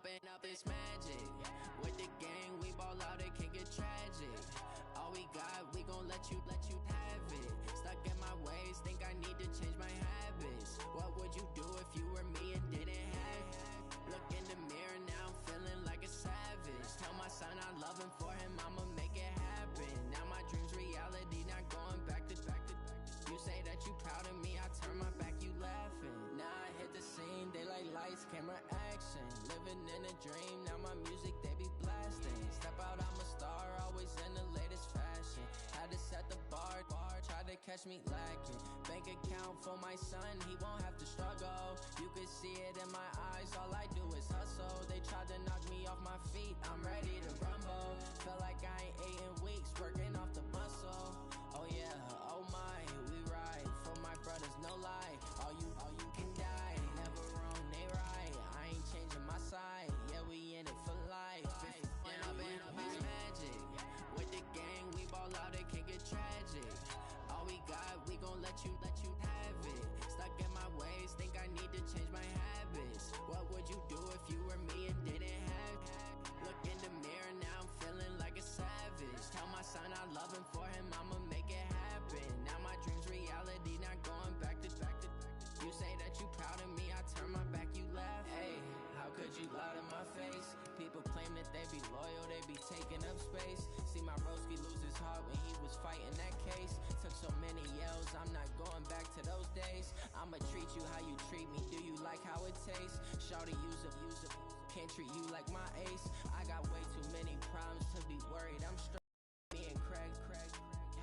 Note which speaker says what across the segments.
Speaker 1: up, it's magic. With the gang, we ball out, it can get tragic. All we got, we gon' let you have it. Stuck in my ways, think I need to change my habits. What would you do if you were me and didn't have it? Look in the mirror, now I'm feeling like a savage. Tell my son I love him, for him I'ma make it happen. Now my dream's reality, not going back to. You say that you proud of me, I turn my back, you laughing. Now I hit the scene, daylight lights, camera action. Living in a dream, now my music they be blasting. Step out, I'm a star, always in the latest fashion. Had to set the bar, tried to catch me lacking. Bank account for my son, he won't have to struggle. You can see it in my eyes, all I do is hustle. They tried to knock me off my feet, I'm ready to rumble. Feel like I ain't ate in weeks, working off the muscle. Oh yeah, oh my, we ride for my brothers, no lie. All you can die, never wrong, they right. I ain't changing my side, yeah, we in it for life. Up, it's magic. With the gang, we ball out, it can get tragic. All we got, we gon' let you have it. Stuck in my ways, think I need to change my habits. What would you do if you were me and didn't have it? Look in the mirror, now I'm feeling like a savage. Tell my son I love him, for him I'ma make it happen. Now my dream's reality, not going back to. You say that you proud of me, I turn my back, you laugh. Hey, how could you lie to my face? People claim that they be loyal, they be taking up space. See my broski lose his heart when he was fighting that case. Took so many yells, I'm not going back to those days. I'ma treat you how you treat me, do you like how it tastes? Shawty, use up, can't treat you like my ace. I got way too many problems to be worried, I'm straight. Me and Craig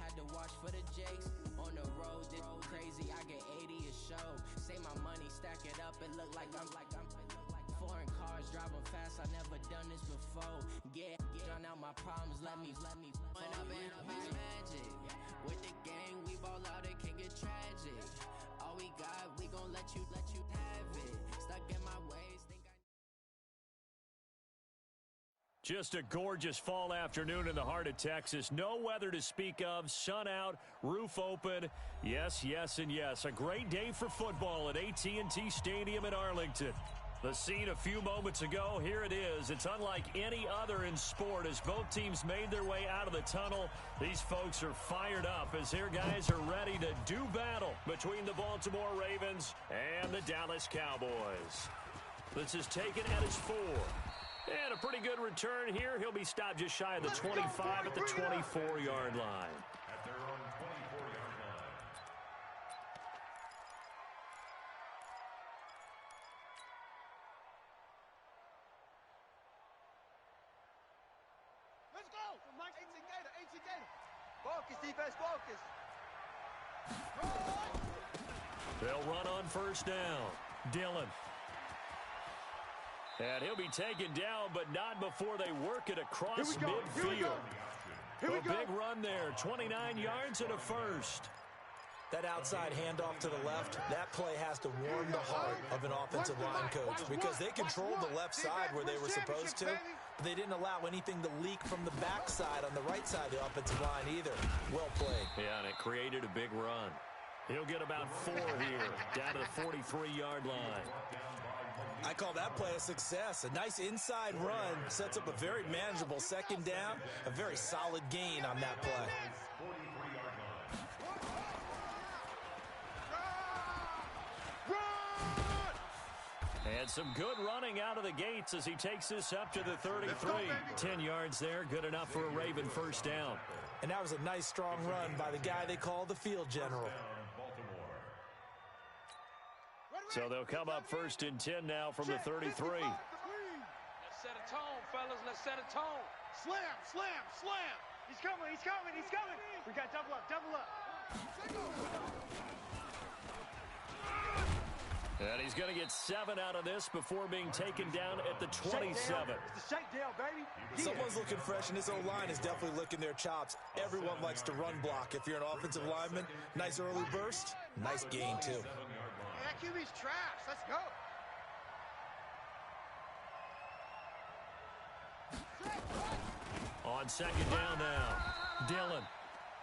Speaker 1: had to watch for the Jakes. On the road, this crazy, I get 80 a show. Say my money, stack it up, it look like I'm foreign cars, driving fast, I never done this before. Yeah, drown out my problems, let me up, it's magic. With the gang, we ball out, it can get tragic. All we got, we gon' let you have it. Stuck in my ways, think I.
Speaker 2: Just a gorgeous fall afternoon in the heart of Texas. No weather to speak of. Sun out, roof open. Yes, yes, and yes. A great day for football at AT&T Stadium in Arlington. The scene a few moments ago, here it is. It's unlike any other in sport as both teams made their way out of the tunnel. These folks are fired up as their guys are ready to do battle between the Baltimore Ravens and the Dallas Cowboys. This is taken at his 4. And a pretty good return here. He'll be stopped just shy of the 25 at the 24-yard line.
Speaker 3: At their own 24-yard line.
Speaker 4: Let's go! 18 Gator. Focus, defense, focus.
Speaker 2: They'll run on first down. Dillon. And he'll be taken down, but not before they work it across midfield. A big run there, 29 yards and a first.
Speaker 5: That outside handoff to the left, that play has to warm the heart of an offensive line coach because they controlled the left side where they were supposed to, but they didn't allow anything to leak from the backside on the right side of the offensive line either. Well played.
Speaker 2: Yeah, and it created a big run. He'll get about 4 here, down to the 43-yard line.
Speaker 5: I call that play a success. A nice inside run sets up a very manageable second down, a very solid gain on that play.
Speaker 2: And some good running out of the gates as he takes this up to the 33. 10 yards there, good enough for a Raven first down.
Speaker 5: And that was a nice, strong run by the guy they call the field general.
Speaker 2: So they'll come up first and 10 now from the 33.
Speaker 6: Let's set a tone, fellas. Let's set a tone.
Speaker 4: Slam. He's coming. We got double up.
Speaker 2: And he's going to get 7 out of this before being taken down at the 27.
Speaker 4: It's the shakedown, baby.
Speaker 5: Someone's looking fresh, and this O-line is definitely licking their chops. Everyone likes to run block. If you're an offensive lineman, nice early burst, nice gain, too.
Speaker 4: That QB's trash. Let's go.
Speaker 2: On second down now, Dillon.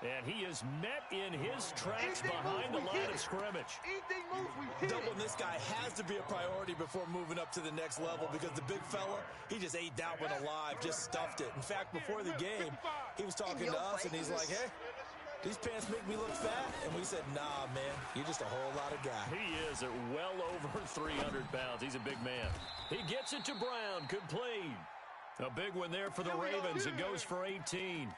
Speaker 2: And he is met in his tracks behind the line of scrimmage.
Speaker 5: Doubling this guy has to be a priority before moving up to the next level because the big fella, he just ate that one alive, just stuffed it. In fact, before the game, he was talking to us, and he's like, hey, these pants make me look fat. And we said, nah, man, you're just a whole lot of guy.
Speaker 2: He is at well over 300 pounds. He's a big man. He gets it to Brown. Good play. A big one there for the Ravens. It goes for 18.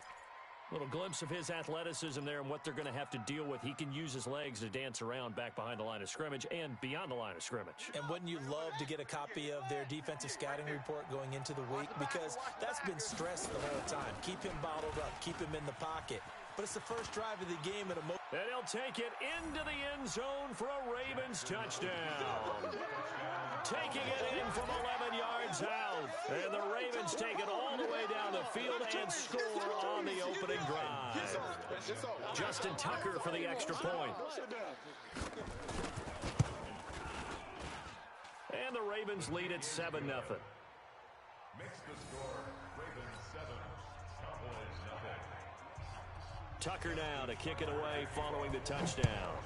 Speaker 2: Little glimpse of his athleticism there and what they're going to have to deal with. He can use his legs to dance around back behind the line of scrimmage and beyond the line of scrimmage.
Speaker 5: And wouldn't you love to get a copy of their defensive scouting report going into the week? Because that's been stressed the whole time. Keep him bottled up. Keep him in the pocket. But it's the first drive of the game. And
Speaker 2: he'll take it into the end zone for a Ravens touchdown. Taking it in from 11 yards out. And the Ravens take it all the way down the field and score on the opening drive. Justin Tucker for the extra point. And the Ravens lead at 7-0.
Speaker 3: Makes the score Ravens 7, Cowboys 0.
Speaker 2: Tucker now to kick it away following the touchdown.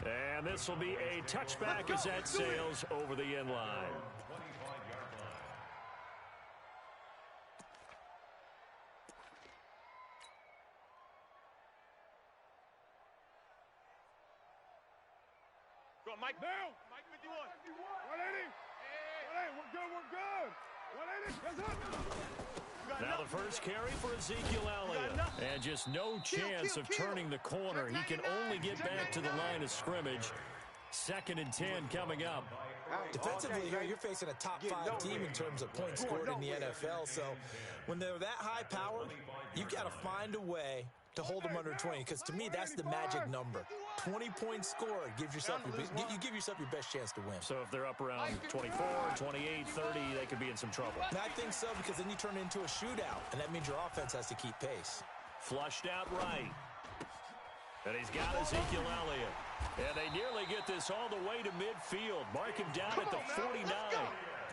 Speaker 2: And this will be a touchback as that sails over the end line.
Speaker 3: 25-yard line.
Speaker 4: Go, Mike. Now. Mike 51. 180. 180. We're good. We're good. 180. That's up.
Speaker 2: Now the first carry for Ezekiel Elliott. And just no chance of turning the corner. He can only get back to the line of scrimmage. 2nd and 10 coming up.
Speaker 5: Defensively here, you're facing a top 5 team in terms of points scored in the NFL. So when they're that high powered, you got to find a way to hold them under 20. Because to me, that's the magic number. 20 points scored gives yourself you give yourself your best chance to win.
Speaker 2: So if they're up around 24, 28, 30, they could be in some trouble.
Speaker 5: And I think so, because then you turn it into a shootout, and that means your offense has to keep pace.
Speaker 2: Flushed out right. And he's got Ezekiel Elliott. And they nearly get this all the way to midfield. Mark him down at the 49.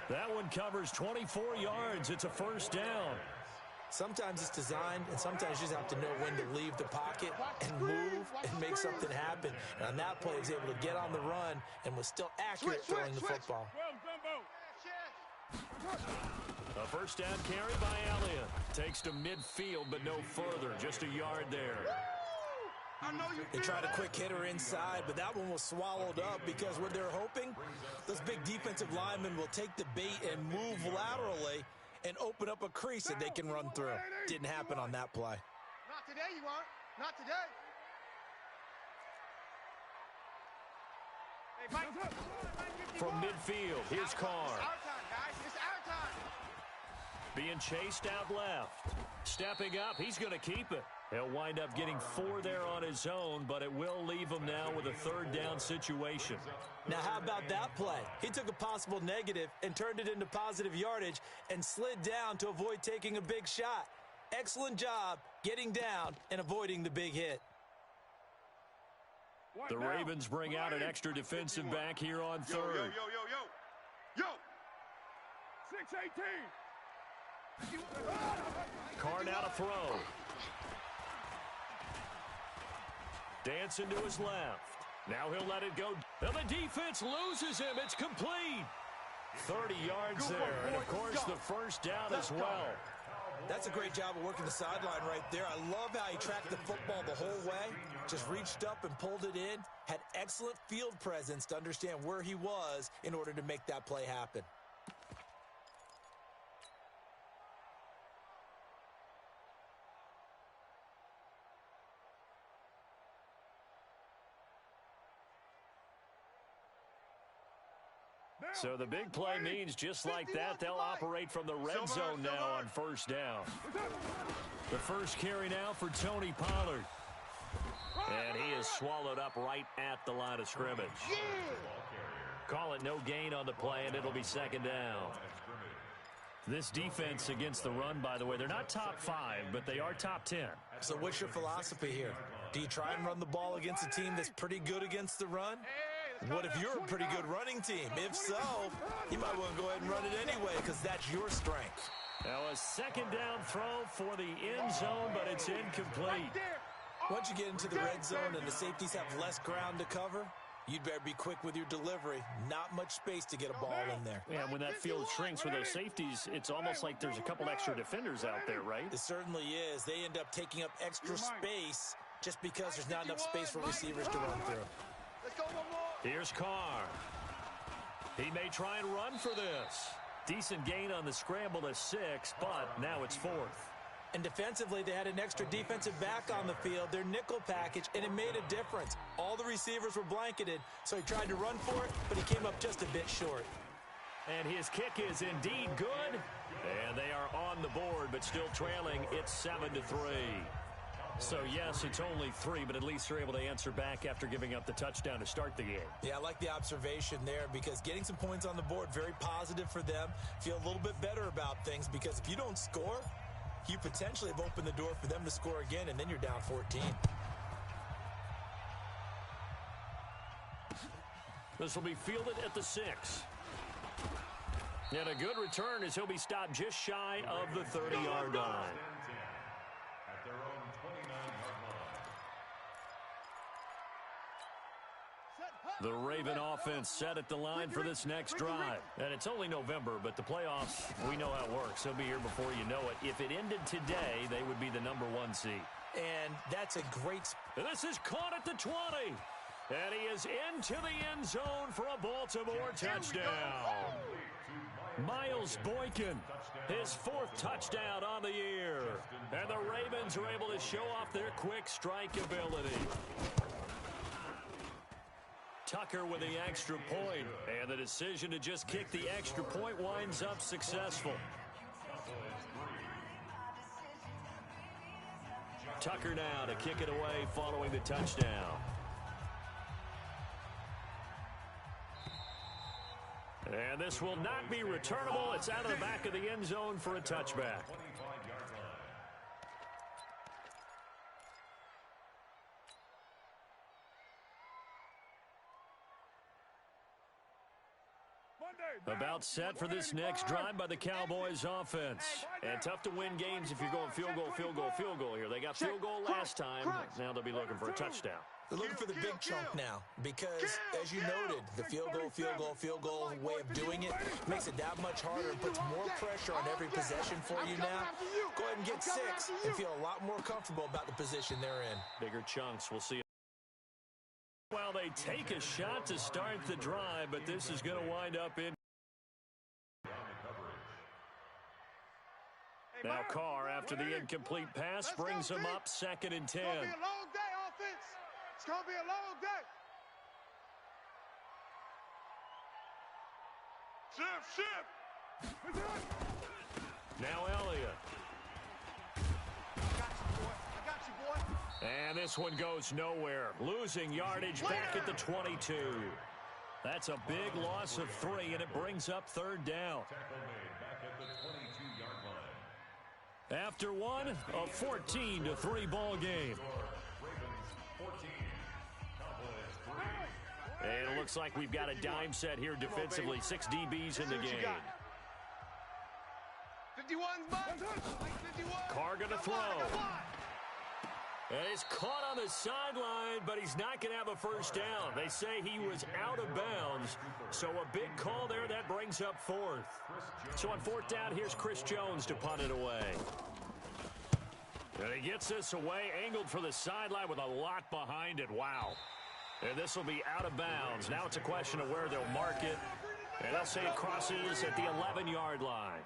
Speaker 2: That one covers 24 yards. It's a first down.
Speaker 5: Sometimes it's designed, and sometimes you just have to know when to leave the pocket and move and make something happen. And on that play, he was able to get on the run and was still accurate throwing the football.
Speaker 2: A first down carry by Elliott. Takes to midfield, but no further. Just a yard there.
Speaker 5: They tried a quick hitter inside, but that one was swallowed up because what they're hoping, those big defensive linemen will take the bait and move laterally and open up a crease that they can run through. Didn't happen on that play.
Speaker 4: Not today, you won't. Not today. Hey, Mike.
Speaker 2: From midfield, here's Carr.
Speaker 4: It's our time, guys. It's our time.
Speaker 2: Being chased out left. Stepping up, he's going to keep it. He'll wind up getting 4 there on his own, but it will leave him now with a 3rd down situation.
Speaker 5: Now, how about that play? He took a possible negative and turned it into positive yardage and slid down to avoid taking a big shot. Excellent job getting down and avoiding the big hit.
Speaker 2: The Ravens bring out an extra defensive back here on 3rd.
Speaker 4: Yo. 6-18.
Speaker 2: Carr now to throw. Dancing to his left. Now he'll let it go. Now the defense loses him. It's complete. 30 yards there. And, of course, the first down as well.
Speaker 5: That's a great job of working the sideline right there. I love how he tracked the football the whole way. Just reached up and pulled it in. Had excellent field presence to understand where he was in order to make that play happen.
Speaker 2: So the big play means just like that, they'll operate from the red zone now on first down. The first carry now for Tony Pollard. And he is swallowed up right at the line of scrimmage. Call it no gain on the play, and it'll be 2nd down. This defense against the run, by the way, they're not top 5, but they are top 10.
Speaker 5: So what's your philosophy here? Do you try and run the ball against a team that's pretty good against the run? What if you're a pretty good running team? If so, you might want to go ahead and run it anyway because that's your strength.
Speaker 2: Now a second down throw for the end zone, but it's incomplete.
Speaker 5: Once you get into the red zone and the safeties have less ground to cover, you'd better be quick with your delivery. Not much space to get a ball in there.
Speaker 2: Yeah, when that field shrinks with those safeties, it's almost like there's a couple extra defenders out there, right?
Speaker 5: It certainly is. They end up taking up extra space just because there's not enough space for receivers to run through.
Speaker 2: Here's Carr. He may try and run for this. Decent gain on the scramble to 6, but now it's 4th.
Speaker 5: And defensively, they had an extra defensive back on the field, their nickel package, and it made a difference. All the receivers were blanketed, so he tried to run for it, but he came up just a bit short.
Speaker 2: And his kick is indeed good. And they are on the board, but still trailing. It's 7-3. So, yes, it's only 3, but at least they're able to answer back after giving up the touchdown to start the game.
Speaker 5: Yeah, I like the observation there because getting some points on the board, very positive for them. Feel a little bit better about things because if you don't score, you potentially have opened the door for them to score again, and then you're down 14.
Speaker 2: This will be fielded at the 6. And a good return as he'll be stopped just shy of the 30-yard line.
Speaker 3: At their own 29-yard line.
Speaker 2: The Raven offense set at the line for this next drive. And it's only November, but the playoffs, we know how it works. They'll be here before you know it. If it ended today, they would be the #1 seed.
Speaker 5: And that's a great...
Speaker 2: This is caught at the 20. And he is into the end zone for a Baltimore touchdown. Miles Boykin, his 4th touchdown on the year. And the Ravens are able to show off their quick strike ability. Tucker with the extra point, and the decision to just kick the extra point winds up successful. Tucker now to kick it away following the touchdown. And this will not be returnable. It's out of the back of the end zone for a touchback. About set for this next drive by the Cowboys offense. And tough to win games if you're going field goal, field goal, field goal here. They got field goal last time. Now they'll be looking for a touchdown.
Speaker 5: They're looking for the big chunk now because, as you noted, the field goal way of doing it makes it that much harder and puts more pressure on every possession for you now. Go ahead and get 6 and feel a lot more comfortable about the position they're in.
Speaker 2: Bigger chunks. We'll see. Well, they take a shot to start the drive, but this is going to wind up in. Now Carr, after the incomplete pass, brings him up 2nd and 10.
Speaker 4: It's going to be a long day, offense. It's going to be a long day. Shift.
Speaker 2: Now Elliott.
Speaker 4: I got you, boy.
Speaker 2: And this one goes nowhere. Losing yardage back at the 22. That's a big loss of 3, and it brings up 3rd down. After one, a 14-3 ball game. And it looks like we've got a dime set here defensively. 6 DBs in the game.
Speaker 4: 51,
Speaker 2: Carr going to throw. And he's caught on the sideline, but he's not going to have a first down. They say he was out of bounds. So a big call there. That brings up 4th. So on 4th down, here's Chris Jones to punt it away. And he gets this away, angled for the sideline with a lot behind it. Wow. And this will be out of bounds. Now it's a question of where they'll mark it. And they'll say it crosses at the 11-yard line.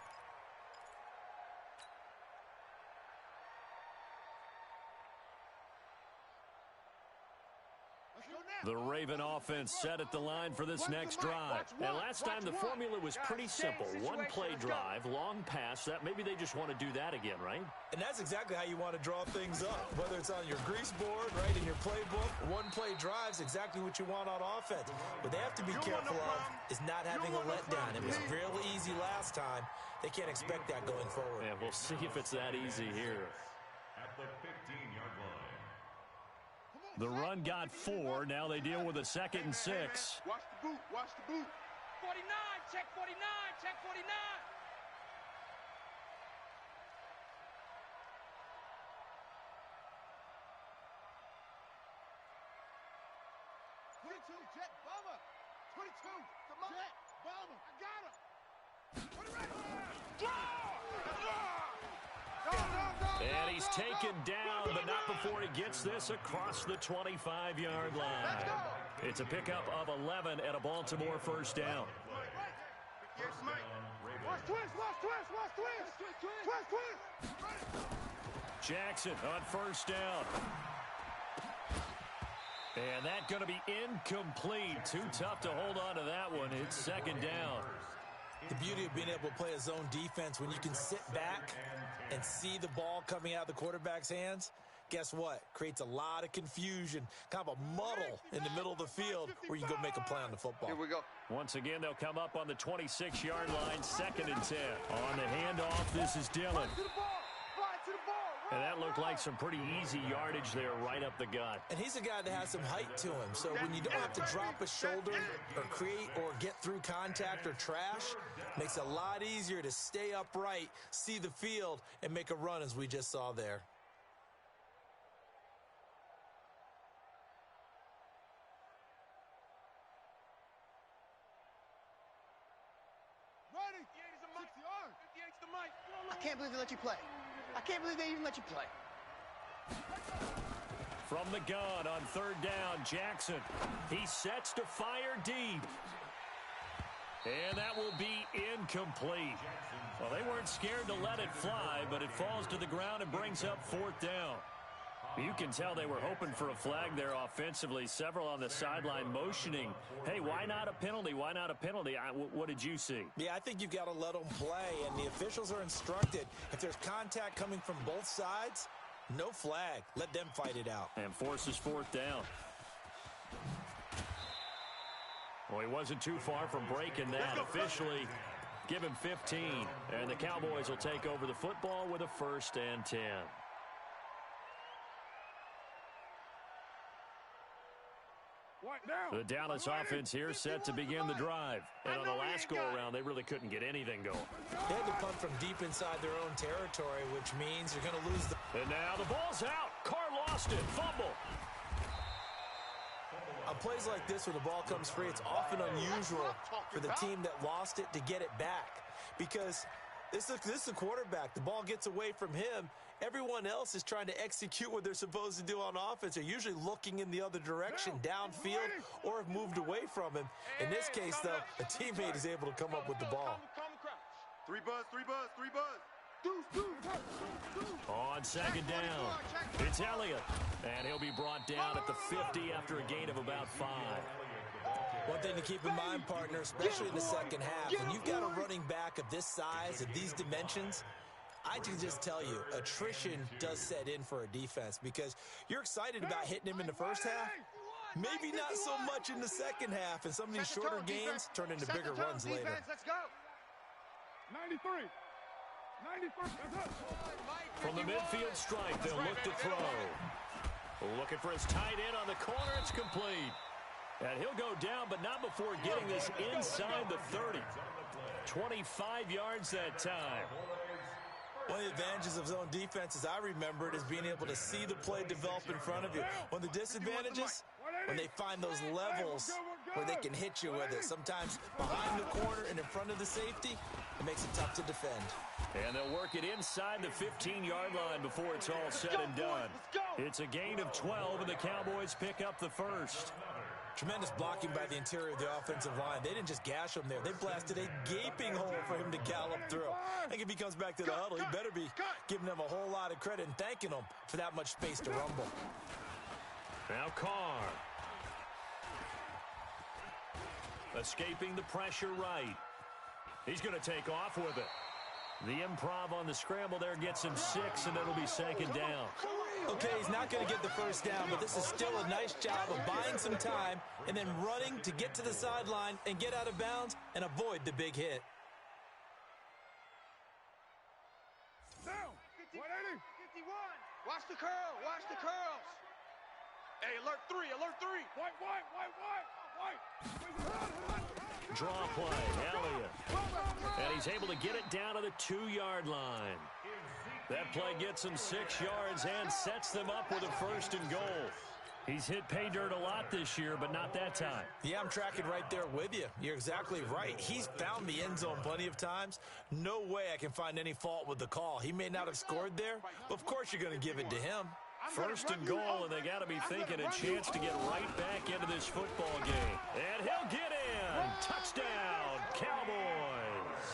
Speaker 2: The Raven offense set at the line for this next drive. And last time the formula was pretty simple. One-play drive, long pass. That maybe they just want to do that again, right?
Speaker 5: And that's exactly how you want to draw things up. Whether it's on your grease board, right, in your playbook, one-play drive's exactly what you want on offense. What they have to be careful of is not having a letdown. It was really easy last time. They can't expect that going forward.
Speaker 2: Yeah, we'll see if it's that easy here.
Speaker 3: At the 15-yard line.
Speaker 2: The run got 4. Now they deal with a 2nd and 6.
Speaker 4: Watch the boot. Watch the boot.
Speaker 6: 49, check 49, check 49.
Speaker 4: 22, Jet Bomber. 22, come on. Jet Bomber, I got him.
Speaker 2: And he's taken down, but not before he gets this across the 25-yard line. It's a pickup of 11 and a Baltimore first down. Jackson on first down. And that's going to be incomplete. Too tough to hold on to that one. It's second down.
Speaker 5: The beauty of being able to play a zone defense when you can sit back and see the ball coming out of the quarterback's hands, guess what? Creates a lot of confusion, kind of a muddle in the middle of the field where you can go make a play on the football.
Speaker 4: Here we go.
Speaker 2: Once again, they'll come up on the 26-yard line, 2nd and 10. On the handoff, this is Dillon. And that looked like some pretty easy yardage there right up the gut.
Speaker 5: And he's a guy that has some height to him. So when you don't have to drop a shoulder or create or get through contact or trash, makes it a lot easier to stay upright, see the field, and make a run as we just saw there.
Speaker 4: Ready? 58's the mic.
Speaker 7: I can't believe they let you play. I can't believe they even let you play.
Speaker 2: From the gun on 3rd down, Jackson. He sets to fire deep. And that will be incomplete. Well, they weren't scared to let it fly, but it falls to the ground and brings up 4th down. You can tell they were hoping for a flag there offensively. Several on the sideline motioning, hey, why not a penalty? Why not a penalty? What did you see?
Speaker 5: Yeah, I think you've got to let them play, and the officials are instructed. If there's contact coming from both sides, no flag. Let them fight it out.
Speaker 2: And forces 4th down. Well, he wasn't too far from breaking that. Officially, give him 15. And the Cowboys will take over the football with a 1st and 10. The Dallas offense here set to begin the drive. And on the last go-around, they really couldn't get anything going.
Speaker 5: They had to punt from deep inside their own territory, which means you're going to lose the...
Speaker 2: And now the ball's out. Carr lost it. Fumble.
Speaker 5: On plays like this where the ball comes free, it's often unusual for the team that lost it to get it back. Because this is the quarterback. The ball gets away from him. Everyone else is trying to execute what they're supposed to do on offense. They're usually looking in the other direction, downfield, or have moved away from him. In this case, though, a teammate is able to come up with the ball.
Speaker 4: 3 buzz, 3 buzz, 3 buzz.
Speaker 2: On 2nd down, it's Elliott. And he'll be brought down at the 50 after a gain of about 5.
Speaker 5: One thing to keep in mind, partner, especially in the second half, when you've got a running back of this size, of these dimensions, I can just tell you, attrition does set in for a defense because you're excited about hitting him in the first half. Maybe not so much in the second half, and some of these shorter gains turn into bigger runs later.
Speaker 4: Let's go. 93. 93.
Speaker 2: From the midfield stripe, they'll look to throw. Looking for his tight end on the corner. It's complete. And he'll go down, but not before getting this inside the 30. 25 yards that time.
Speaker 5: One of the advantages of zone defense, as I remember it, is being able to see the play develop in front of you. One of the disadvantages, when they find those levels where they can hit you with it. Sometimes behind the corner and in front of the safety, it makes it tough to defend.
Speaker 2: And they'll work it inside the 15-yard line before it's all said and done. It's a gain of 12, and the Cowboys pick up the first.
Speaker 5: Tremendous blocking by the interior of the offensive line. They didn't just gash him there. They blasted a gaping hole for him to gallop through. I think if he comes back to the huddle, he better be giving them a whole lot of credit and thanking them for that much space to rumble.
Speaker 2: Now Carr. Escaping the pressure right. He's going to take off with it. The improv on the scramble there gets him 6, and it'll be 2nd down.
Speaker 5: Okay, he's not going to get the first down, but this is still a nice job of buying some time and then running to get to the sideline and get out of bounds and avoid the big hit.
Speaker 4: Down. 180.
Speaker 7: 51. Watch the curl. Watch the curls.
Speaker 6: Hey, alert 3, alert 3.
Speaker 4: White.
Speaker 2: Draw play, Elliott. And he's able to get it down to the 2-yard line. That play gets him 6 yards and sets them up with a 1st and goal. He's hit pay dirt a lot this year, but not that time.
Speaker 5: Yeah, I'm tracking right there with you. You're exactly right. He's found the end zone plenty of times. No way I can find any fault with the call. He may not have scored there, but of course you're going to give it to him.
Speaker 2: First and goal, and they got to be thinking a chance to get right back into this football game. And he'll get in. Touchdown, Cowboys.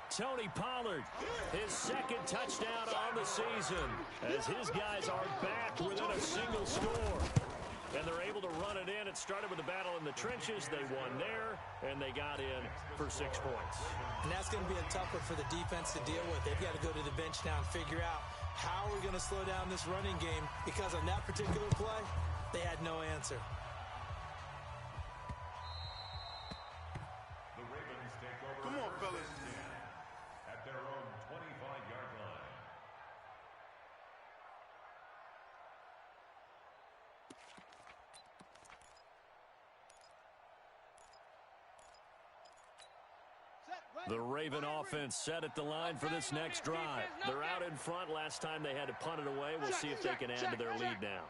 Speaker 2: Tony Pollard, his second touchdown on the season, as his guys are back within a single score. And they're able to run it in. It started with a battle in the trenches. They won there, and they got in for 6 points.
Speaker 5: And that's going to be a tough one for the defense to deal with. They've got to go to the bench now and figure out how we're going to slow down this running game, because on that particular play, they had no answer.
Speaker 3: The Ravens take over.
Speaker 4: Come on, fellas.
Speaker 3: At their own 25-yard line.
Speaker 2: The Raven offense set at the line for this next drive. They're out in front. Last time they had to punt it away. We'll see if they can add to their lead now.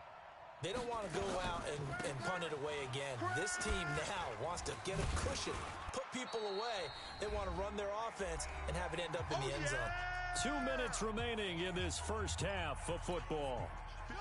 Speaker 5: They don't want to go out and punt it away again. This team now wants to get a cushion, put people away. They want to run their offense and have it end up in the end zone.
Speaker 2: 2 minutes remaining in this first half of football.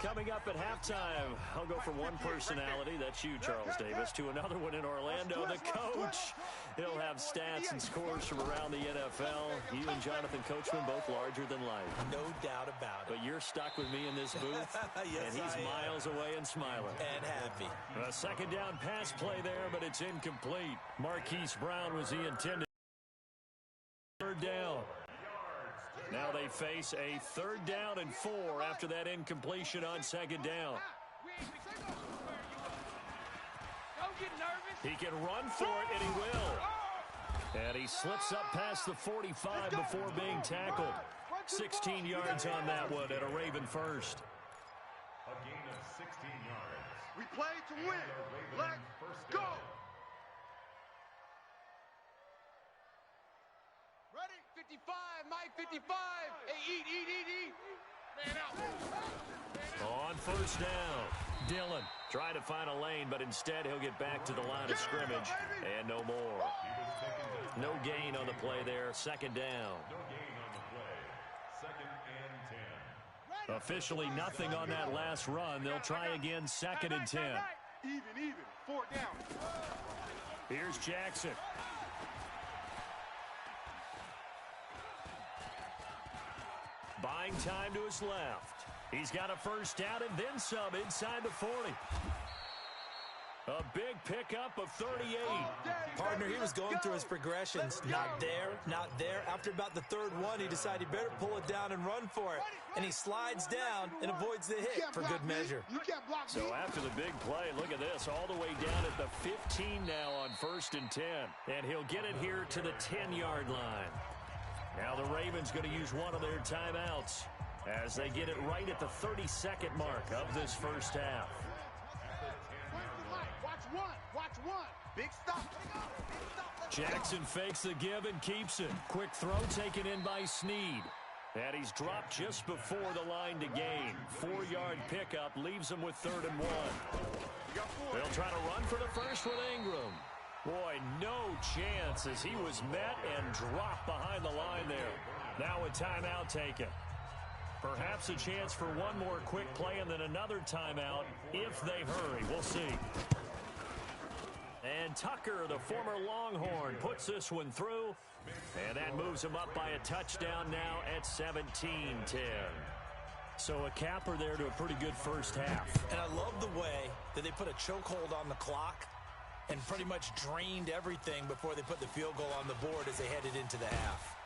Speaker 2: Coming up at halftime, I'll go from one personality, that's you, Charles Davis, to another one in Orlando, the coach. He'll have stats and scores from around the NFL. You and Jonathan Coachman, both larger than life.
Speaker 5: No doubt about it.
Speaker 2: But you're stuck with me in this booth,
Speaker 5: yes,
Speaker 2: and he's miles away and smiling.
Speaker 5: And happy.
Speaker 2: A second down pass play there, but it's incomplete. Marquise Brown was the intended. Third down. Now they face a 3rd down and 4 after that incompletion on 2nd down. He can run for it, and he will. And he slips up past the 45 before being tackled. 16 yards on that one and a Raven first.
Speaker 3: A gain of 16 yards.
Speaker 4: We play to win. Let's go.
Speaker 6: Ready? 55, Mike, 55. Hey, eat. Man out.
Speaker 2: On 1st down, Dillon trying to find a lane, but instead he'll get back to the line of scrimmage. And no more. No gain on the play there. 2nd down.
Speaker 3: No gain on the play. 2nd and 10.
Speaker 2: Officially nothing on that last run. They'll try again 2nd and 10.
Speaker 4: Even. 4 down.
Speaker 2: Here's Jackson. Buying time to his left. He's got a 1st down and then some inside the 40. A big pickup of 38.
Speaker 5: Partner, he was going through his progressions. Not there. After about the 3rd one, he decided he better pull it down and run for it. And he slides down and avoids the hit for good measure.
Speaker 2: So after the big play, look at this, all the way down at the 15 now on 1st and 10. And he'll get it here to the 10-yard line. Now the Ravens going to use one of their timeouts as they get it right at the 32nd mark of this first half.
Speaker 4: Watch one. Big stop.
Speaker 2: Jackson fakes the give and keeps it. Quick throw taken in by Snead. And he's dropped just before the line to gain. 4-yard pickup leaves him with 3rd and 1. They'll try to run for the first with Ingram. Boy, no chance as he was met and dropped behind the line there. Now a timeout taken. Perhaps a chance for one more quick play and then another timeout if they hurry. We'll see. And Tucker, the former Longhorn, puts this one through. And that moves him up by a touchdown now at 17-10. So a capper there to a pretty good first half.
Speaker 5: And I love the way that they put a chokehold on the clock and pretty much drained everything before they put the field goal on the board as they headed into the half.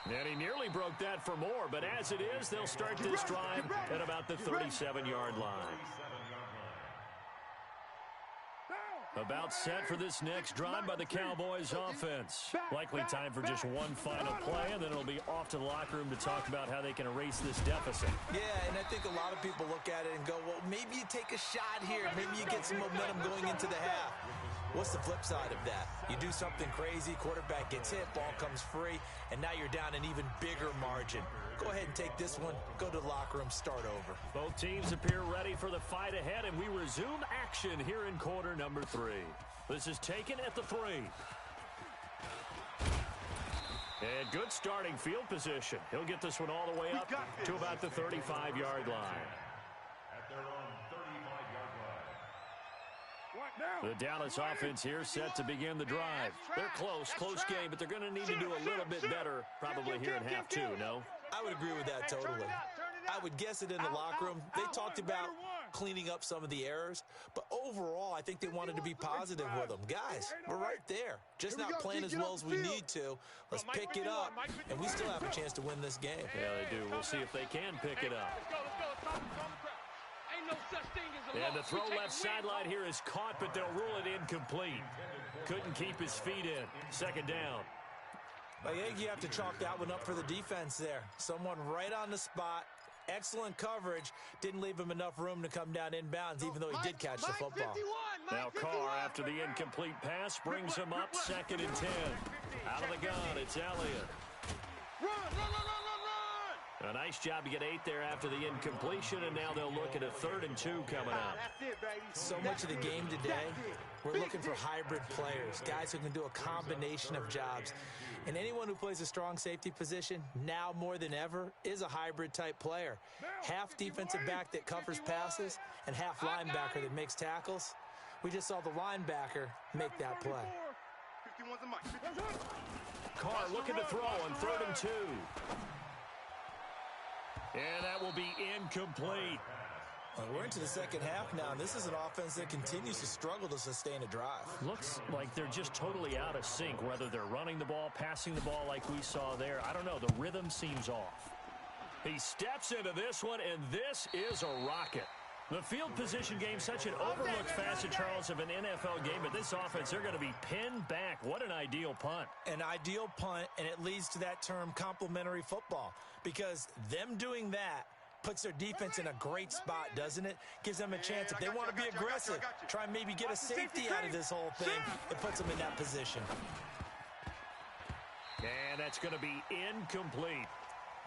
Speaker 2: And he nearly broke that for more, but as it is, they'll start this drive at about the 37-yard line. About set for this next drive by the Cowboys offense. Likely time for just one final play, and then it'll be off to the locker room to talk about how they can erase this deficit.
Speaker 5: Yeah, and I think a lot of people look at it and go, well, maybe you take a shot here. Maybe you get some momentum going into the half. What's the flip side of that? You do something crazy, quarterback gets hit, ball comes free, and now you're down an even bigger margin. Go ahead and take this one, go to the locker room, start over.
Speaker 2: Both teams appear ready for the fight ahead, and we resume action here in quarter number 3. This is taken at the 3. And good starting field position. He'll get this one all the way up to about the 35-yard line.
Speaker 3: At their own 35-yard line.
Speaker 2: The Dallas offense here set to begin the drive. They're close game, but they're going to need to do a little bit better probably here in half 2, no?
Speaker 5: I would agree with that totally. I would guess it in the locker room. They talked about cleaning up some of the errors, but overall, I think they wanted to be positive with them. Guys, we're right there. Just not playing as well as we need to. Let's pick it up, and we still have a chance to win this game.
Speaker 2: Yeah, they do. We'll see if they can pick it up. And the throw left sideline here is caught, but they'll rule it incomplete. Couldn't keep his feet in. Second down.
Speaker 5: I think you have to chalk that one up for the defense there. Someone right on the spot. Excellent coverage. Didn't leave him enough room to come down inbounds, even though he did catch the football.
Speaker 2: Now Carr, after the incomplete pass, brings him up 2nd and 10. Out of the gun, it's Elliott.
Speaker 4: Run!
Speaker 2: A nice job to get 8 there after the incompletion, and now they'll look at a 3rd and 2 coming up.
Speaker 7: That's it, baby.
Speaker 5: So much of the game today, we're looking for hybrid players, guys who can do a combination of jobs. And anyone who plays a strong safety position, now more than ever, is a hybrid-type player. Half defensive back that covers passes and half linebacker that makes tackles. We just saw the linebacker make that play.
Speaker 4: 51's a mic.
Speaker 2: Carr looking to throw on 3rd and 2. And that will be incomplete.
Speaker 5: We're into the second half now, and this is an offense that continues to struggle to sustain a drive.
Speaker 2: Looks like they're just totally out of sync, whether they're running the ball, passing the ball like we saw there. I don't know. The rhythm seems off. He steps into this one, and this is a rocket. The field position game, such an overlooked facet, Charles, of an NFL game, but this offense, they're going to be pinned back. What an ideal punt.
Speaker 5: An ideal punt, and it leads to that term complementary football, because them doing that puts their defense in a great spot, doesn't it? Gives them a chance. If they want to be aggressive, try and maybe get a safety out of this whole thing, it puts them in that position.
Speaker 2: And that's going to be incomplete.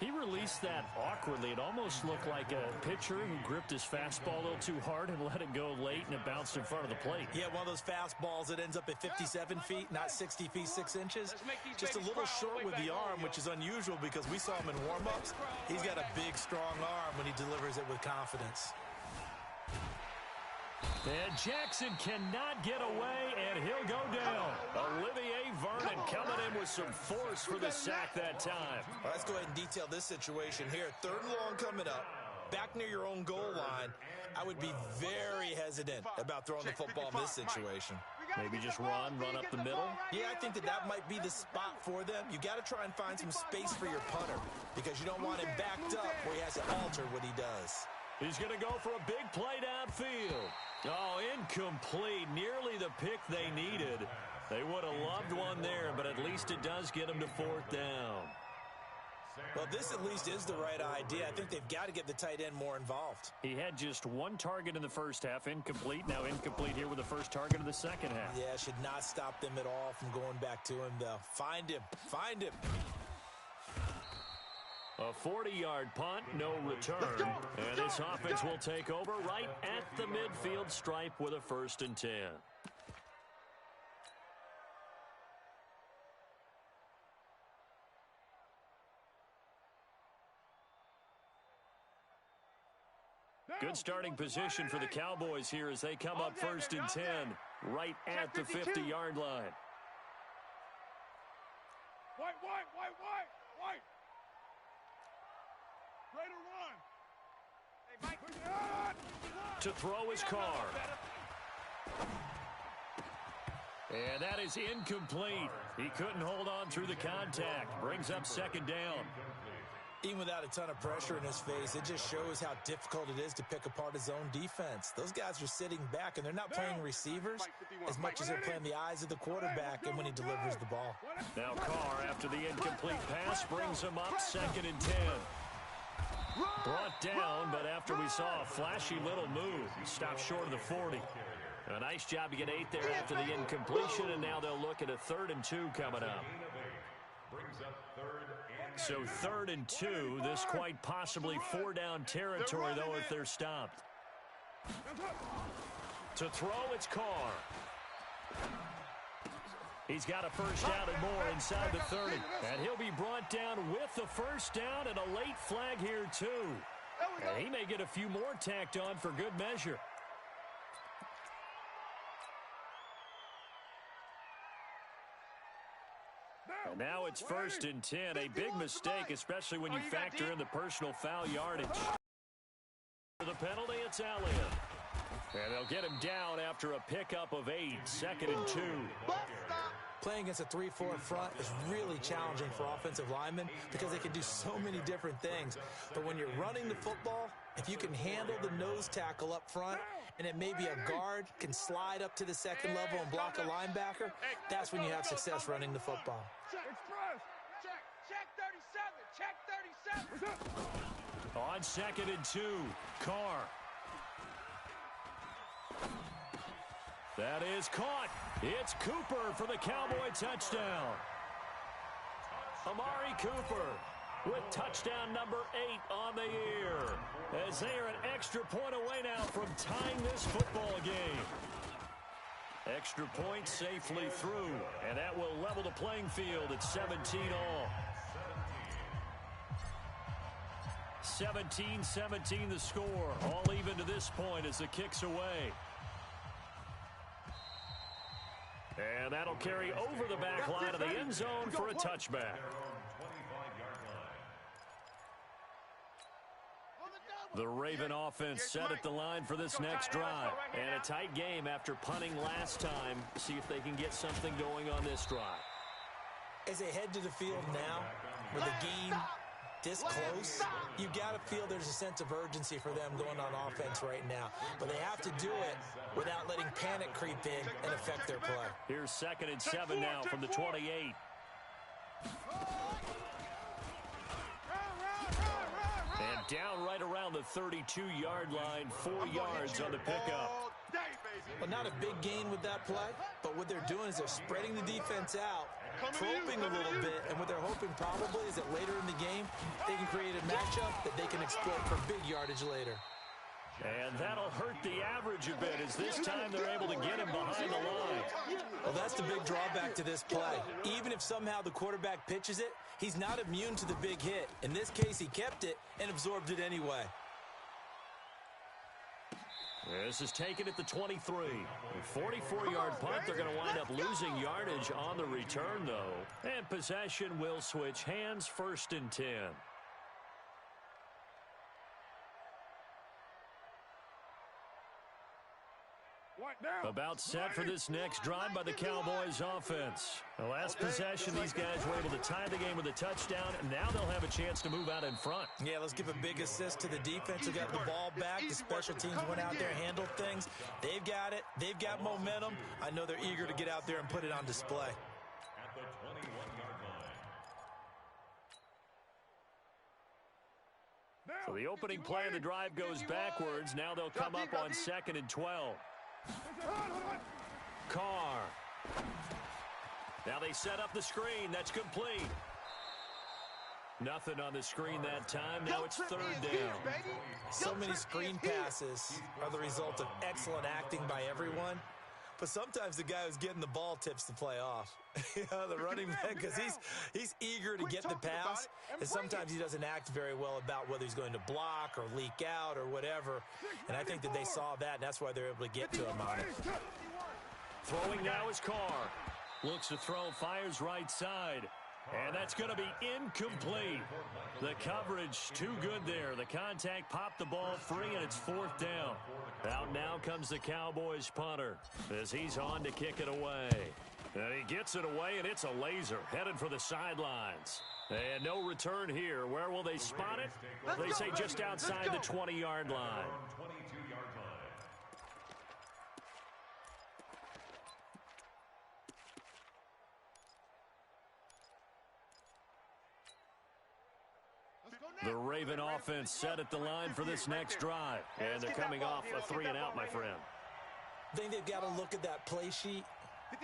Speaker 2: He released that awkwardly. It almost looked like a pitcher who gripped his fastball a little too hard and let it go late, and it bounced in front of the plate.
Speaker 5: Yeah, one of those fastballs that ends up at 57 feet, not 60 feet, 6 inches. Just a little short with the arm, which is unusual because we saw him in warm-ups. He's got a big, strong arm when he delivers it with confidence.
Speaker 2: And Jackson cannot get away, and he'll go down. Olivier Vernon coming in with some force for the sack that time.
Speaker 5: Well, let's go ahead and detail this situation here. 3rd and long coming up, back near your own goal line. I would be very hesitant about throwing the football in this situation.
Speaker 2: Maybe just run up the middle?
Speaker 5: Yeah, I think that might be the spot for them. You got to try and find some space for your punter because you don't want him backed up where he has to alter what he does.
Speaker 2: He's going to go for a big play downfield. Oh, incomplete. Nearly the pick they needed. They would have loved one there, but at least it does get them to 4th down.
Speaker 5: Well, this at least is the right idea. I think they've got to get the tight end more involved.
Speaker 2: He had just 1 target in the first half, incomplete. Now incomplete here with the first target of the second half.
Speaker 5: Yeah, should not stop them at all from going back to him, though. Find him.
Speaker 2: A 40-yard punt, no return. And this offense will take over right at the midfield stripe with a 1st and 10. Good starting position for the Cowboys here as they come up 1st and 10 right at the 50-yard line.
Speaker 4: White. Ready to run.
Speaker 2: To throw his Carr. And that is incomplete. He couldn't hold on through the contact. Brings up 2nd down.
Speaker 5: Even without a ton of pressure in his face, it just shows how difficult it is to pick apart his own defense. Those guys are sitting back, and they're not playing receivers as much as they're playing the eyes of the quarterback and when he delivers the ball.
Speaker 2: Now Carr, after the incomplete pass, brings him up 2nd and 10. Brought down, but after we saw a flashy little move, he stopped short of the 40. A nice job to get 8 there after the incompletion, and now they'll look at a 3rd and 2 coming up. So 3rd and 2, this quite possibly 4-down territory, though, if they're stopped. To throw, it's Carr. He's got a first down and more inside the 30. And he'll be brought down with the first down and a late flag here, too. And he may get a few more tacked on for good measure. And now it's 1st and 10. A big mistake, especially when you factor in the personal foul yardage. For the penalty, it's Elliott. And they'll get him down after a pickup of 8. 2nd and 2.
Speaker 5: Playing against a 3-4 front is really challenging for offensive linemen because they can do so many different things. But when you're running the football, if you can handle the nose tackle up front, and it may be a guard can slide up to the 2nd level and block a linebacker, that's when you have success running the football.
Speaker 6: Check 37. Check 37.
Speaker 2: On 2nd and 2, Carr. That is caught. It's Cooper for the Cowboy touchdown. Amari Cooper with touchdown number 8 on the year, as they are an extra point away now from tying this football game. Extra point safely through, and that will level the playing field at 17 all. 17-17 the score, all even to this point as the kick's away. And that'll carry over the back line of the end zone for a touchback. The Raven offense set at the line for this next drive. And a tight game after punting last time. See if they can get something going on this drive.
Speaker 5: As they head to the field now, with the game this close, you got to feel there's a sense of urgency for them going on offense right now. But they have to do it without letting panic creep in and affect their play.
Speaker 2: Here's 2nd and 7 now from the 28. And down right around the 32-yard line, 4 yards on the pickup.
Speaker 5: Well, not a big gain with that play, but what they're doing is they're spreading the defense out, probing a little bit, and what they're hoping probably is that later in the game, they can create a matchup that they can exploit for big yardage later.
Speaker 2: And that'll hurt the average a bit, as this time they're able to get him behind the line.
Speaker 5: Well, that's the big drawback to this play. Even if somehow the quarterback pitches it, he's not immune to the big hit. In this case, he kept it and absorbed it anyway.
Speaker 2: This is taken at the 23. A 44-yard punt. They're going to wind up losing yardage on the return, though. And possession will switch hands, 1st and 10. About set for this next drive by the Cowboys offense. The last possession, these guys were able to tie the game with a touchdown, and now they'll have a chance to move out in front.
Speaker 5: Yeah, let's give a big assist to the defense who got the ball back. The special teams went out there, handled things. They've got it. They've got momentum. I know they're eager to get out there and put it on display.
Speaker 3: At the 21-yard line.
Speaker 2: So the opening play of the drive goes backwards. Now they'll come up on 2nd and 12. Carr. Now they set up the screen. That's complete. Nothing on the screen that time. Now it's 3rd down.
Speaker 5: So many screen passes are the result of excellent acting by everyone. But sometimes the guy who's getting the ball tips the play off. The running back, because he's eager to get the pass, and sometimes he doesn't act very well about whether he's going to block or leak out or whatever. And I think that they saw that, and that's why they're able to get to him on it.
Speaker 2: Throwing now is Carr. Looks to throw, fires right side. And that's going to be incomplete. The coverage too good there. The contact popped the ball free, and it's 4th down. Out now comes the Cowboys punter as he's on to kick it away. And he gets it away, and it's a laser headed for the sidelines. And no return here. Where will they spot it? They say just outside the 20-yard line. The Raven offense set at the line for this next drive. And they're coming off a 3-and-out, my friend.
Speaker 5: I think they've got to look at that play sheet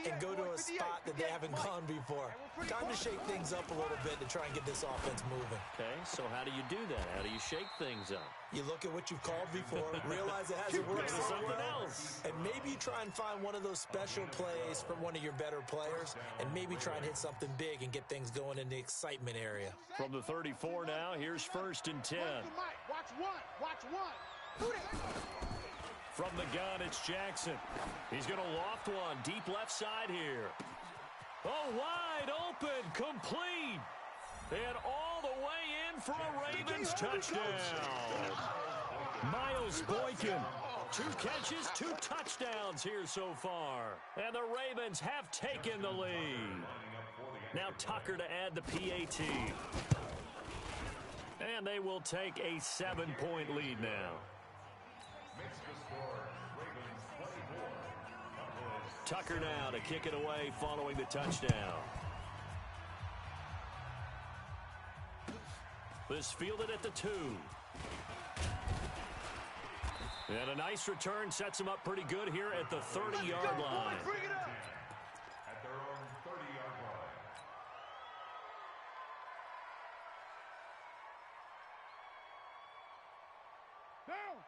Speaker 5: and go to a spot that they haven't gone before. Time to shake things up a little bit to try and get this offense moving.
Speaker 2: Okay, so how do you do that? How do you shake things up?
Speaker 5: You look at what you've called before, realize it hasn't worked so well, and maybe you try and find one of those special plays from one of your better players, and maybe try and hit something big and get things going in the excitement area.
Speaker 2: From the 34 now, here's 1st and 10.
Speaker 4: Watch one.
Speaker 2: From the gun, it's Jackson. He's going to loft one deep left side here. Oh, wide open, complete. And all the way in for a Ravens touchdown. Miles Boykin, 2 catches, 2 touchdowns here so far. And the Ravens have taken the lead. Now Tucker to add the PAT. And they will take a 7-point lead now. Tucker now to kick it away following the touchdown. This fielded at the 2. And a nice return sets him up pretty good here at the 30-yard line.
Speaker 3: At their own 30-yard line.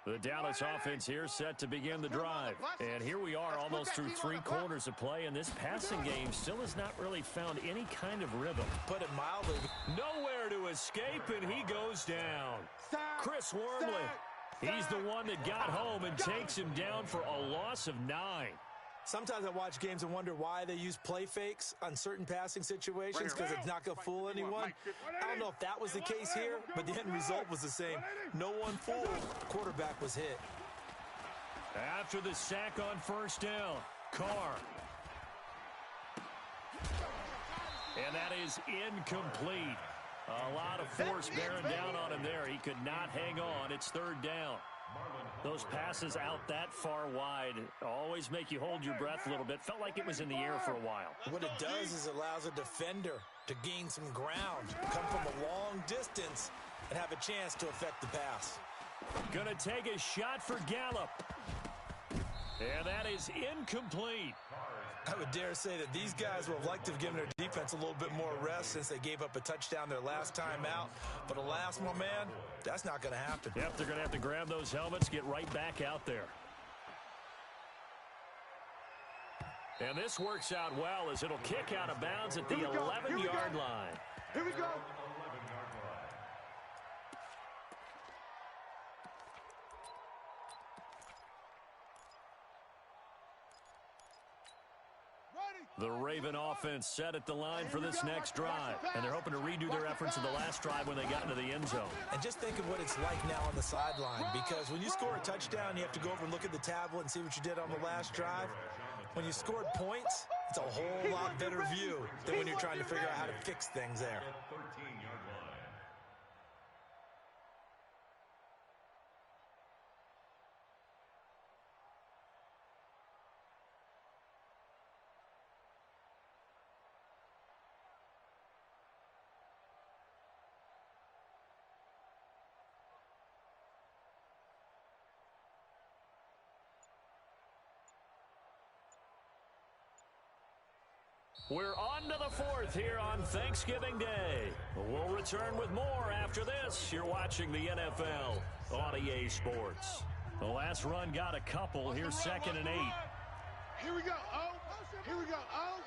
Speaker 2: The Dallas offense here set to begin the drive. And here we are almost through 3 quarters of play, and this passing game still has not really found any kind of rhythm.
Speaker 5: Put it mildly.
Speaker 2: Nowhere to escape, and he goes down. Chris Wormley, he's the one that got home and takes him down for a loss of 9.
Speaker 5: Sometimes I watch games and wonder why they use play fakes on certain passing situations because it's not going to fool anyone. I don't know if that was the case here, but the end result was the same. No one fooled. Quarterback was hit.
Speaker 2: After the sack on 1st down, Carr. And that is incomplete. A lot of force bearing down on him there. He could not hang on. It's 3rd down. Those passes out that far wide always make you hold your breath a little bit. Felt like it was in the air for a while.
Speaker 5: What it does is it allows a defender to gain some ground, come from a long distance, and have a chance to affect the pass.
Speaker 2: Gonna take a shot for Gallup. And that is incomplete.
Speaker 5: I would dare say that these guys would have liked to have given their defense a little bit more rest since they gave up a touchdown their last time out. But alas, my man, that's not going to happen.
Speaker 2: Yep, they're going to have to grab those helmets, get right back out there. And this works out well as it'll kick out of bounds at the 11-yard line.
Speaker 4: Here we go.
Speaker 2: The Raven offense set at the line for this next drive, and they're hoping to redo their efforts in the last drive when they got into the end zone.
Speaker 5: And just think of what it's like now on the sideline, because when you score a touchdown, you have to go over and look at the tablet and see what you did on the last drive. When you scored points, it's a whole lot better view than when you're trying to figure out how to fix things there.
Speaker 3: 13-yard line.
Speaker 2: We're on to the 4th here on Thanksgiving Day. We'll return with more after this. You're watching the NFL on EA Sports. The last run got a couple. Here's 2nd and 8.
Speaker 4: Here we go, O. Here we go, O.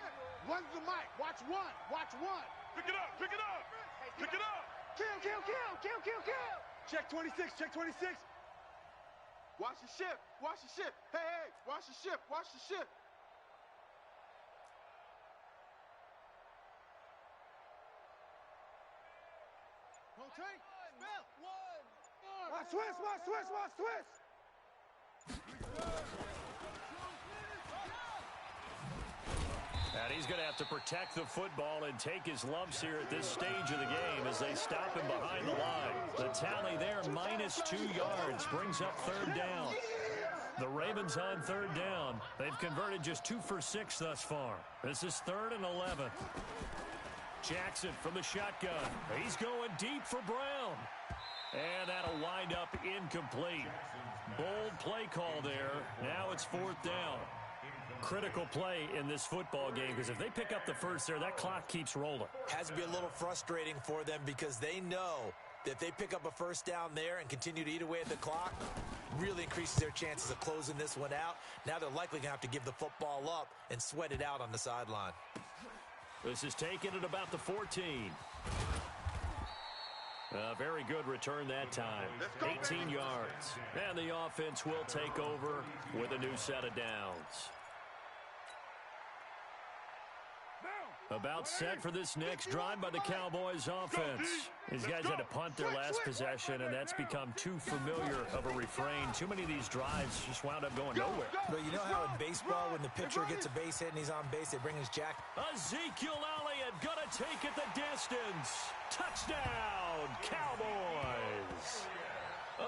Speaker 4: Run the mic. Watch one. Watch one.
Speaker 3: Pick it up. Pick it up. Pick it up.
Speaker 4: Kill. Check 26. Check 26. Watch the ship. Watch the ship. Hey. Watch the ship. Watch the ship. Watch twist.
Speaker 2: And he's going to have to protect the football and take his lumps here at this stage of the game as they stop him behind the line. The tally there, -2 yards, brings up 3rd down. The Ravens on 3rd down. They've converted just 2 for 6 thus far. This is 3rd and 11. Jackson from the shotgun. He's going deep for Brown. And that'll wind up incomplete. Bold play call there. Now it's 4th down. Critical play in this football game because if they pick up the first there, that clock keeps rolling.
Speaker 5: Has to be a little frustrating for them because they know that if they pick up a first down there and continue to eat away at the clock, really increases their chances of closing this one out. Now they're likely going to have to give the football up and sweat it out on the sideline.
Speaker 2: This is taken at about the 14. A very good return that time. 18 yards. And the offense will take over with a new set of downs. About set for this next drive by the Cowboys offense. These guys had to punt their last possession, and that's become too familiar of a refrain. Too many of these drives just wound up going nowhere.
Speaker 5: But you know how in baseball, when the pitcher gets a base hit and he's on base, they bring his jack.
Speaker 2: Ezekiel Elliott gonna take it the distance. Touchdown, Cowboys.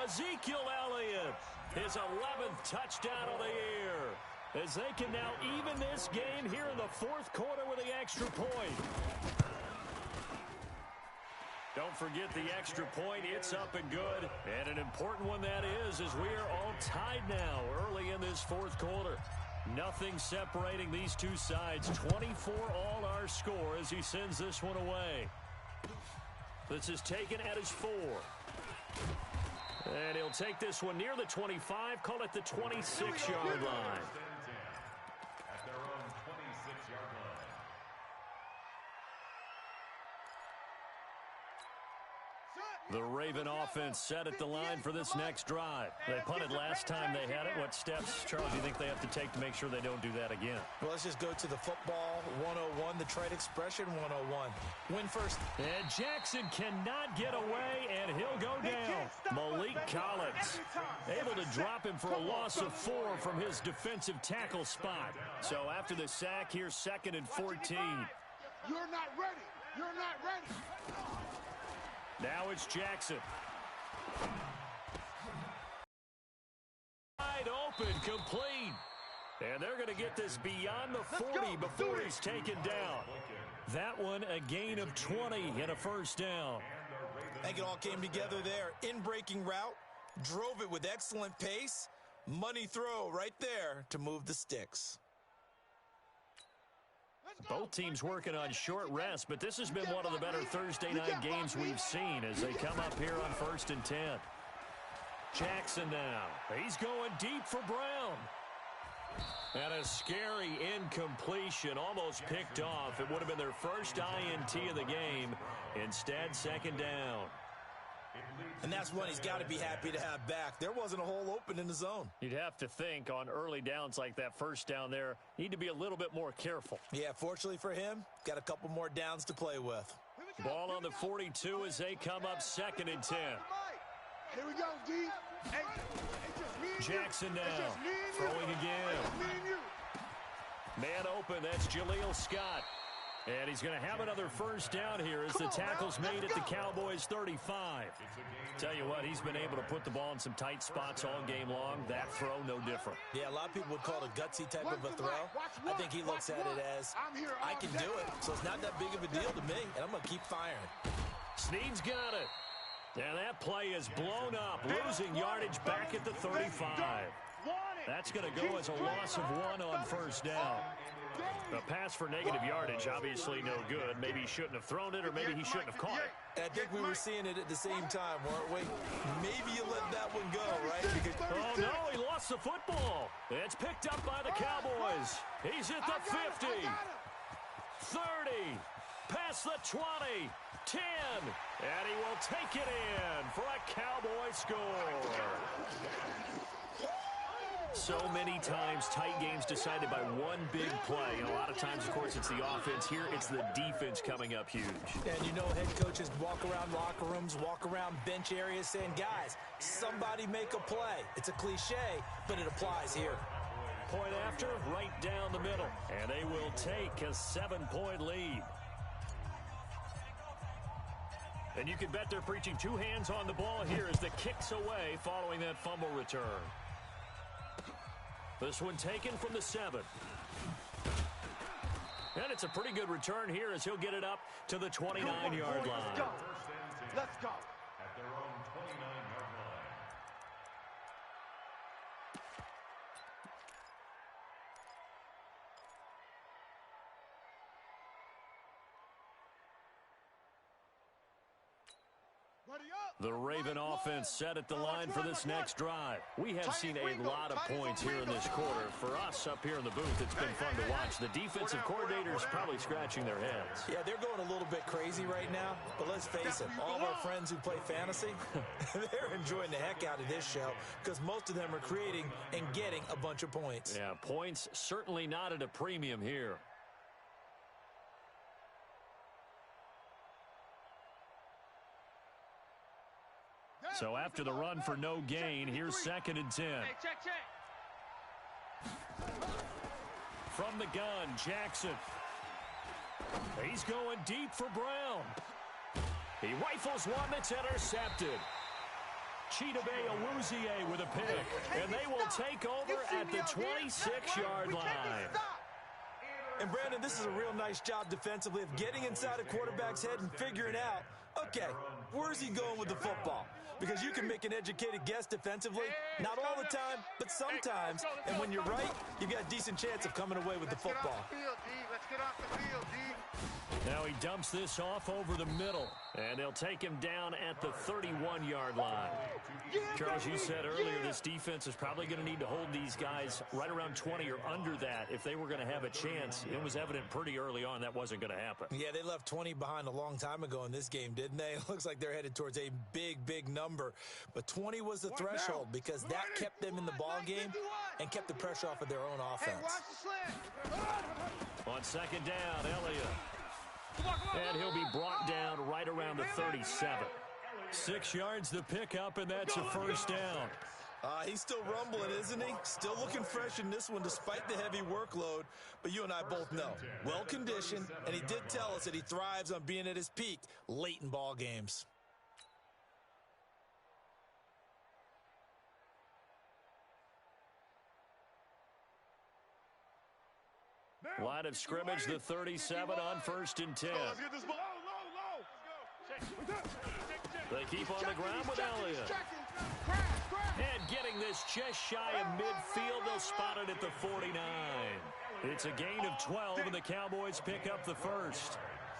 Speaker 2: Ezekiel Elliott, his 11th touchdown of the year, as they can now even this game here in the 4th quarter with the extra point. Don't forget the extra point. It's up and good. And an important one that is, as we are all tied now early in this 4th quarter. Nothing separating these two sides. 24 all our score as he sends this one away. This is taken at his 4. And he'll take this one near the 25, call it the 26-yard line.
Speaker 3: At their own 26-yard line.
Speaker 2: The Raven offense set at the line for this next drive. They punted last time they had it. What steps, Charles, do you think they have to take to make sure they don't do that again?
Speaker 5: Well, let's just go to the football 101, the trade expression 101. Win first.
Speaker 2: And Jackson cannot get away, and he'll go down. Malik Collins able to drop him for a loss of 4 from his defensive tackle spot. So after the sack here, 2nd and 14.
Speaker 4: You're not ready. You're not ready.
Speaker 2: Now it's Jackson. Wide open, complete. And they're going to get this beyond the 40 before he's taken down. That one a gain of 20 and a first down.
Speaker 5: I think it all came together there. In-breaking route, drove it with excellent pace. Money throw right there to move the sticks.
Speaker 2: Both teams working on short rest, but this has been one of the better Thursday night games we've seen as they come up here on 1st and 10. Jackson now. He's going deep for Brown. And a scary incompletion, almost picked off. It would have been their first INT of the game. Instead, 2nd down.
Speaker 5: And that's one he's got to be happy to have back. There wasn't a hole open in the zone.
Speaker 2: You'd have to think on early downs like that first down there, need to be a little bit more careful.
Speaker 5: Yeah, fortunately for him, got a couple more downs to play with.
Speaker 2: Ball on the 42 as they come up 2nd and 10.
Speaker 4: Here we go, D. Hey,
Speaker 2: Jackson now, throwing again. Man open, that's Jaleel Scott. And he's going to have another first down here as the tackle's made at the Cowboys 35. Tell you what, he's been able to put the ball in some tight spots all game long. That throw, no different.
Speaker 5: Yeah, a lot of people would call it a gutsy type of a throw. I think he looks at it as, I can do it, so it's not that big of a deal to me, and I'm going to keep firing.
Speaker 2: Snead's got it. And that play is blown up, losing yardage back at the 35. That's going to go as a loss of 1 on first down. A pass for negative yardage, obviously no good. Maybe he shouldn't have thrown it, or maybe he shouldn't have caught it.
Speaker 5: I think we were seeing it at the same time, weren't we? Maybe you let that one go, right? Because
Speaker 2: oh, no, he lost the football. It's picked up by the Cowboys. He's at the 50, 30, past the 20, 10, and he will take it in for a Cowboy score. So many times, tight games decided by one big play. And a lot of times, of course, it's the offense. Here, it's the defense coming up huge.
Speaker 5: And you know, head coaches walk around locker rooms, walk around bench areas saying, guys, somebody make a play. It's a cliche, but it applies here.
Speaker 2: Point after, right down the middle. And they will take a 7-point lead. And you can bet they're preaching 2 hands on the ball here as the kick's away following that fumble return. This one taken from the 7. And it's a pretty good return here as he'll get it up to the 29-yard line.
Speaker 4: Let's go.
Speaker 3: At their own 29-yard line.
Speaker 2: The Raven offense set at the line for this next drive. We have seen a lot of points here in this quarter. For us up here in the booth, it's been fun to watch. The defensive coordinators probably scratching their heads.
Speaker 5: Yeah, they're going a little bit crazy right now, but let's face it, all of our friends who play fantasy, they're enjoying the heck out of this show because most of them are creating and getting a bunch of points.
Speaker 2: Yeah, points certainly not at a premium here. So after the run for no gain, here's 2nd and 10.
Speaker 6: Hey, check.
Speaker 2: From the gun, Jackson. He's going deep for Brown. He rifles one that's intercepted. Chidobe Awuzie with a pick, and they will take over at the 26-yard line.
Speaker 5: And, Brandon, this is a real nice job defensively of getting inside a quarterback's head and figuring out, okay, where's he going with the football? Because you can make an educated guess defensively, not all the time, but sometimes. And when you're right, you've got a decent chance of coming away with the football.
Speaker 4: Let's get off the field, D.
Speaker 2: Now he dumps this off over the middle, and they'll take him down at the 31-yard line. Charles, you said earlier this defense is probably going to need to hold these guys right around 20 or under that if they were going to have a chance. It was evident pretty early on that wasn't going to happen.
Speaker 5: Yeah, they left 20 behind a long time ago in this game, didn't they? It looks like they're headed towards a big number. But 20 was the threshold because that kept them in the ball game and kept the pressure off of their own offense.
Speaker 2: On 2nd down, Elliott. And he'll be brought down right around the 37. 6 yards the pickup, and that's a 1st down.
Speaker 5: He's still rumbling, isn't he? Still looking fresh in this one despite the heavy workload. But you and I both know, well-conditioned, and he did tell us that he thrives on being at his peak late in ball games.
Speaker 2: Line of scrimmage, the 37 on 1st and 10.
Speaker 4: Let's get this ball. Low.
Speaker 2: They keep on the ground with Elliott. And getting this just shy of midfield, they'll spot it at the 49. It's a gain of 12, and the Cowboys pick up the first.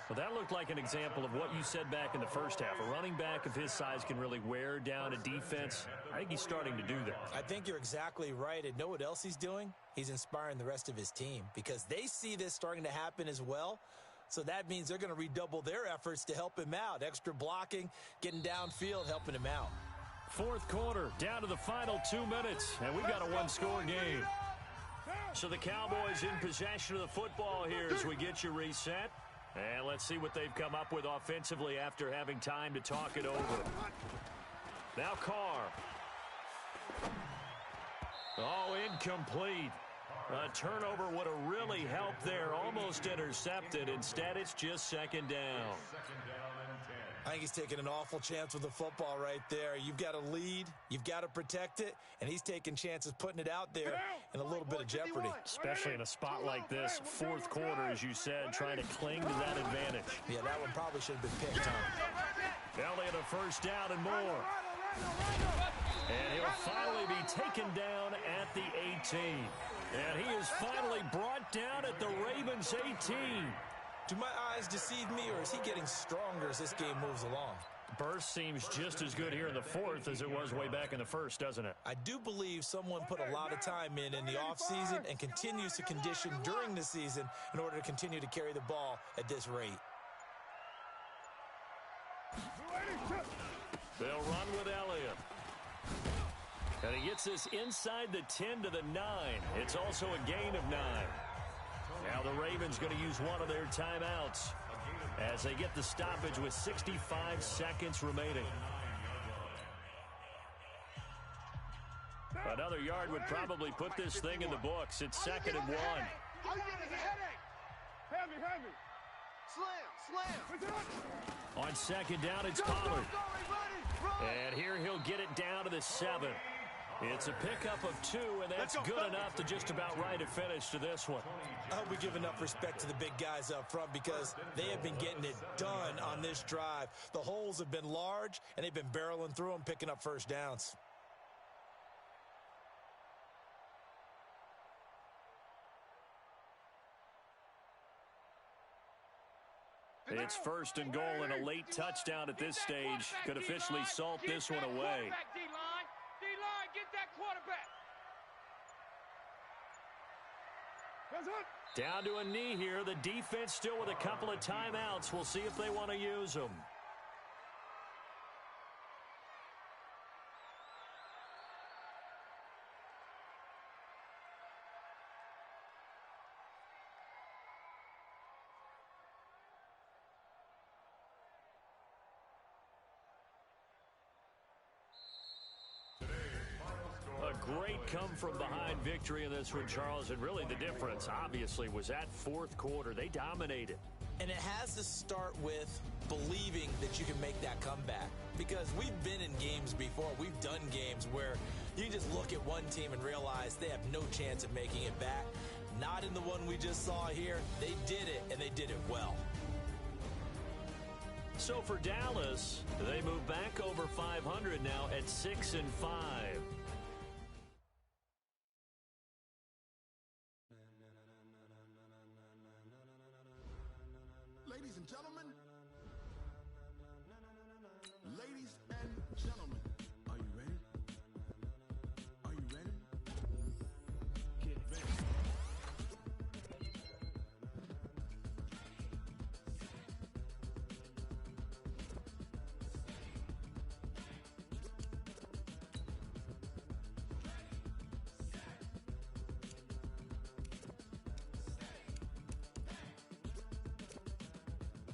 Speaker 2: Well, that looked like an example of what you said back in the first half. A running back of his size can really wear down a defense. I think he's starting to do that.
Speaker 5: I think you're exactly right. And know what else he's doing? He's inspiring the rest of his team because they see this starting to happen as well. So that means they're going to redouble their efforts to help him out. Extra blocking, getting downfield, helping him out.
Speaker 2: 4th quarter, down to the final 2 minutes, and we've got a one-score game. So the Cowboys in possession of the football here as we get you reset. And let's see what they've come up with offensively after having time to talk it over. Now Carr. Oh, incomplete. A turnover would have really helped there. Almost intercepted. Instead, it's just 2nd down.
Speaker 5: I think he's taking an awful chance with the football right there. You've got to lead. You've got to protect it. And he's taking chances putting it out there in a little bit of jeopardy.
Speaker 2: Especially in a spot like this, 4th quarter, as you said, trying to cling to that advantage.
Speaker 5: Yeah, that one probably should have been picked, huh?
Speaker 2: Elliott a 1st down and more. And he'll finally be taken down at the 18. And he is finally brought down at the Ravens 18.
Speaker 5: Do my eyes deceive me, or is he getting stronger as this game moves along?
Speaker 2: Burst seems just as good here in the 4th as it was way back in the 1st, doesn't it?
Speaker 5: I do believe someone put a lot of time in the offseason and continues to condition during the season in order to continue to carry the ball at this rate.
Speaker 2: They'll run with Elliott. And he gets this inside the 10 to the 9. It's also a gain of 9. Now the Ravens going to use one of their timeouts as they get the stoppage with 65 seconds remaining. Another yard would probably put this thing in the books. It's 2nd and 1. On 2nd down, it's Pollard. And here he'll get it down to the 7. It's a pickup of 2, and that's good enough to just about write a finish to this one.
Speaker 5: I hope we give enough respect to the big guys up front because they have been getting it done on this drive. The holes have been large, and they've been barreling through them, picking up 1st downs.
Speaker 2: It's first and goal, and a late touchdown at this stage could officially salt this one away.
Speaker 6: D-line, get that quarterback.
Speaker 2: Down to a knee here. The defense still with a couple of timeouts. We'll see if they want to use them. Great come-from-behind victory in this one, Charles, and really the difference, obviously, was that fourth quarter. They dominated.
Speaker 5: And it has to start with believing that you can make that comeback, because we've been in games before. We've done games where you just look at one team and realize they have no chance of making it back. Not in the one we just saw here. They did it, and they did it well.
Speaker 2: So for Dallas, they move back over 500 now at 6-5.
Speaker 8: Ladies and gentlemen, ladies and gentlemen, are you ready? Are you ready? Get ready.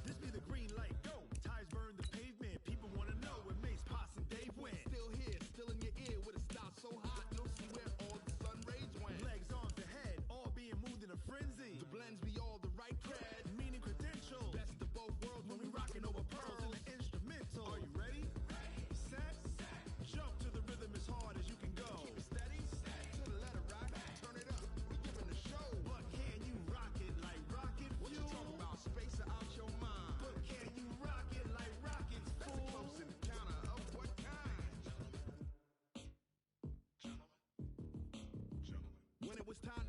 Speaker 8: This be the green light, go. Tires burn the pavement. People want to know where Mace, Poss, and Dave went. Still here, still in your ear with a style so hot, you'll see where all the sun rays went. Legs, arms, and head, all being moved in a frenzy. The blends be all the right cred, meaning credentials. Best of both worlds when we rocking over pearls in the instrumental. Are you ready? Set, jump to the rhythm as hard as you can go. Keep it steady, to the letter rock, turn it up. We giving the show. But can you rock it like rocket fuel? What you talking about? Space out your mind. But can you rock it like rockets, fool? That's a close encounter of what kind? Gentlemen. When it was time